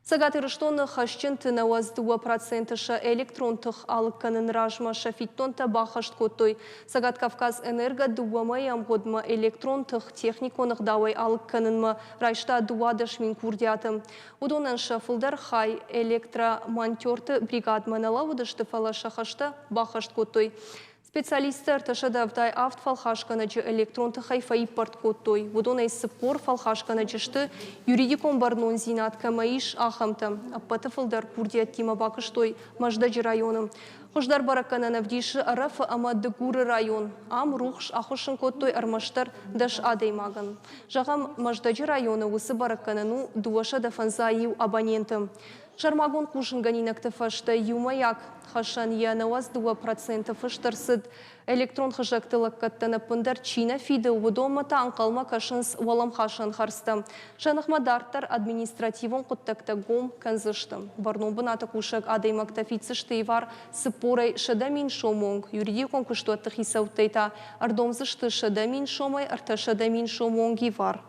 Сагатырыштон хащынтына воздуа процентыша электронтых алыкканын ражма шафиттонта бахашт коттой. Сагат Кавказ энерго дуама ямгодма электронтых техниконых давай алыкканынма райшта дуадыш мин курдятым. Удонан шафылдар хай электромонтерты бригадманала удышты фала шахашта бахашт коттой. Специалисттер ташадавдай авт фалхашканачы электронты хайфа импорт коттой. Будонай сыппор фалхашканачышты юридикон барнон зинат камаиш ахамта. Аппаты фылдар курдият тима бакыштой маждаджи районым. Хождар баракана навдиши арафа амадды гуры район. Ам рухш ахушын коттой армаштар даш адаймаган. Жағам маждаджи районы усы бараканану дуаша дафанзаю абонентым. Шармагон кушынганинакты фашта юмаяк. Хашан янаваз 2% фаштарсыд электрон хажактылық каттаны пындар Чина фиды удома таанқалма кашынс валам хашан харстам. Шанахмадарттар административон құттакта гом канзыштым. Барномбын аты кушак адаймакта фицышты вар сыпорай шадамин шомонг. Юридикон куштуатты хисауттайта ардомзышты шадамин шомай арта шадамин шомонги вар.